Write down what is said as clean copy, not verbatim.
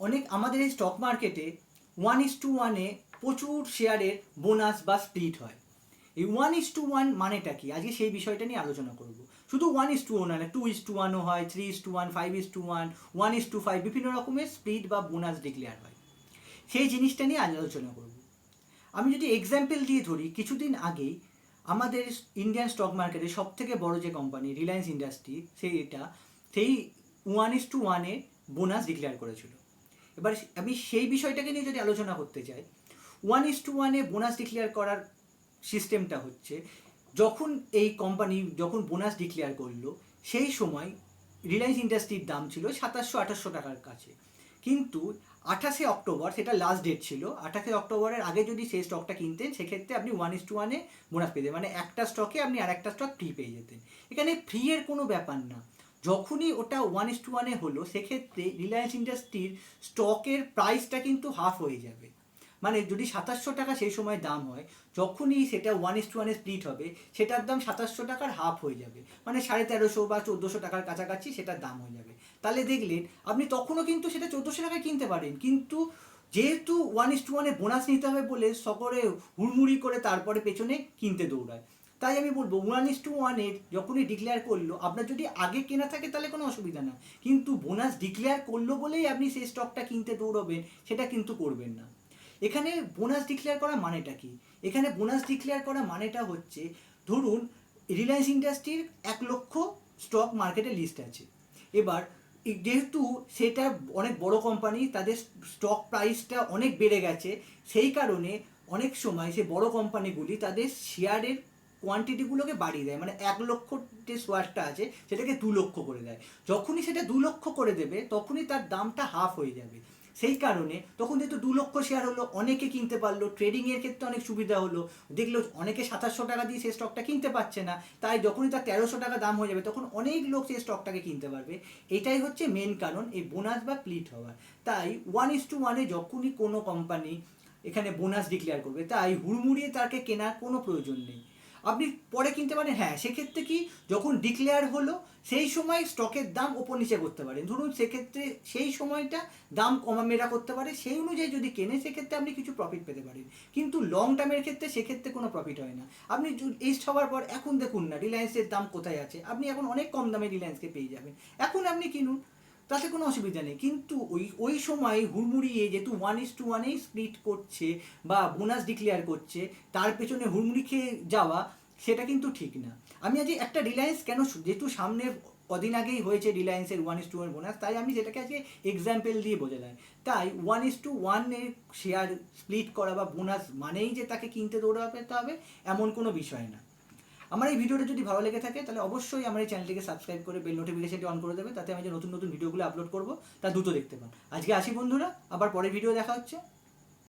অনেক আমাদের এই স্টক মার্কেটে 1:1 প্রচুর শেয়ারের বোনাস বা স্প্লিট হয়। এই 1:1 মানেটা কি, আজকে সেই বিষয়টা নিয়ে আলোচনা করব। শুধু 1:1 না, 2:1ও হয়, 3:1, 5:1, 1:5, বিভিন্ন রকমের স্প্লিট বা বোনাস ডিক্লেয়ার হয়। সেই জিনিসটা নিয়ে আজ আলোচনা করব। আমি যদি এক্সাম্পল দিয়ে ধরি, কিছুদিন আগেই আমাদের ইন্ডিয়ান স্টক মার্কেটে সব থেকে বড় যে কোম্পানি রিলায়েন্স ইন্ডাস্ট্রি, সেই 1:1 বোনাস ডিক্লেয়ার করেছিল। এবার আমি সেই বিষয়টাকে নিয়ে যদি আলোচনা করতে চাই, 1:1 বোনাস ডিক্লেয়ার করার সিস্টেমটা হচ্ছে, যখন এই কোম্পানি যখন বোনাস ডিক্লেয়ার করলো, সেই সময় রিলায়েন্স ইন্ডাস্ট্রির দাম ছিল 2700-2800 টাকার কাছে। কিন্তু 28 অক্টোবর, সেটা লাস্ট ডেট ছিল, 28 অক্টোবরের আগে যদি সেই স্টকটা কিনতেন, সেক্ষেত্রে আপনি 1:1 বোনাস পেতেন, মানে একটা স্টকে আপনি আর একটা স্টক ফ্রি পেয়ে যেতেন। এখানে ফ্রি এর কোনো ব্যাপার না। যখনই ওটা 1:1 হলো, সেক্ষেত্রে রিলায়েন্স ইন্ডাস্ট্রির স্টকের প্রাইসটা কিন্তু হাফ হয়ে যাবে। মানে যদি 2700 টাকা সেই সময় দাম হয়, যখনই সেটা 1:1 স্প্লিট হবে, সেটার দাম 2700 টাকার হাফ হয়ে যাবে, মানে 1350 বা 1400 টাকার কাছাকাছি সেটার দাম হয়ে যাবে। তাহলে দেখলেন আপনি তখনও কিন্তু সেটা 1400 টাকায় কিনতে পারেন, কিন্তু যেহেতু 1:1 বোনাস নিতে হবে বলে সকলে হুড়মুড়ি করে তারপরে পেছনে কিনতে দৌড়ায়। তাই আমি বলবো 1:1 যখনই ডিক্লেয়ার করলো, আপনার যদি আগে কেনা থাকে তাহলে কোনো অসুবিধা না, কিন্তু বোনাস ডিক্লেয়ার করলো বলেই আপনি সেই স্টকটা কিনতে দৌড়বেন, সেটা কিন্তু করবেন না। এখানে বোনাস ডিক্লেয়ার করা মানেটা কি? এখানে বোনাস ডিক্লেয়ার করা মানেটা হচ্ছে, ধরুন রিলায়েন্স ইন্ডাস্ট্রির 1 লক্ষ স্টক মার্কেটে লিস্ট আছে। এবার যেহেতু সেটা অনেক বড় কোম্পানি, তাদের স্টক প্রাইসটা অনেক বেড়ে গেছে, সেই কারণে অনেক সময় সে বড় কোম্পানিগুলি তাদের শেয়ারের কোয়ান্টিটিগুলোকে বাড়িয়ে দেয়, মানে 1 লক্ষ যে শেয়ারটা আছে সেটাকে 2 লক্ষ করে দেয়। যখনই সেটা 2 লক্ষ করে দেবে, তখনই তার দামটা হাফ হয়ে যাবে। সেই কারণে তখন যেহেতু 2 লক্ষ শেয়ার হলো, অনেকে কিনতে পারলো, ট্রেডিংয়ের ক্ষেত্রে অনেক সুবিধা হলো। দেখলো অনেকে 2700 টাকা দিয়ে সেই স্টকটা কিনতে পারছে না, তাই যখনই তার 1300 টাকা দাম হয়ে যাবে, তখন অনেক লোক সেই স্টকটাকে কিনতে পারবে। এটাই হচ্ছে মেন কারণ এই বোনাস বা প্লিট হওয়ার। তাই 1:1 যখনই কোনো কোম্পানি এখানে বোনাস ডিক্লেয়ার করবে, তাই হুড়মুড়িয়ে তাকে কেনার কোনো প্রয়োজন নেই। আপনি পরে কিনতে পারেন, হ্যাঁ, সেক্ষেত্রে কি, যখন ডিক্লেয়ার হলো সেই সময় স্টকের দাম ওপর নিচে করতে পারেন। ধরুন সেক্ষেত্রে সেই সময়টা দাম কমা মেরা করতে পারে, সেই অনুযায়ী যদি কেনে সেক্ষেত্রে আপনি কিছু প্রফিট পেতে পারেন। কিন্তু লং টার্মের ক্ষেত্রে সেক্ষেত্রে কোনো প্রফিট হয় না। আপনি এই হওয়ার পর এখন দেখুন না রিলায়েন্সের দাম কোথায় আছে, আপনি এখন অনেক কম দামে রিলায়েন্সকে পেয়ে যাবেন, এখন আপনি কিনুন, তাতে কোনো অসুবিধা নেই। কিন্তু ওই সময় হুড়মুড়িয়ে যেহেতু 1:1 স্প্লিট করছে বা বোনাস ডিক্লেয়ার করছে, তার পেছনে হুড়মুড়ি খেয়ে যাওয়া, সেটা কিন্তু ঠিক না। আমি আজ একটা রিলায়েন্স কেন, যেহেতু সামনে কদিন আগেই হয়েছে রিলায়েন্সের 1:1 বোনাস, তাই আমি সেটাকে আজকে এক্সাম্পল দিয়ে বোঝালাম। তাই 1:1 শেয়ার স্প্লিট করা বা বোনাস মানেই যে তাকে কিনতে দৌড়াতে হবে, এমন কোনো বিষয় না। আমার এই ভিডিওটা যদি ভালো লেগে থাকে, তাহলে অবশ্যই আমার এই চ্যানেলটিকে সাবস্ক্রাইব করে বেল নোটিফিকেশনটি অন করে দেবে, তাতে আমি যে নতুন নতুন ভিডিওগুলো আপলোড করবো তা দ্রুত দেখতে পান। আজকে আসি বন্ধুরা, আবার পরের ভিডিও দেখা হচ্ছে।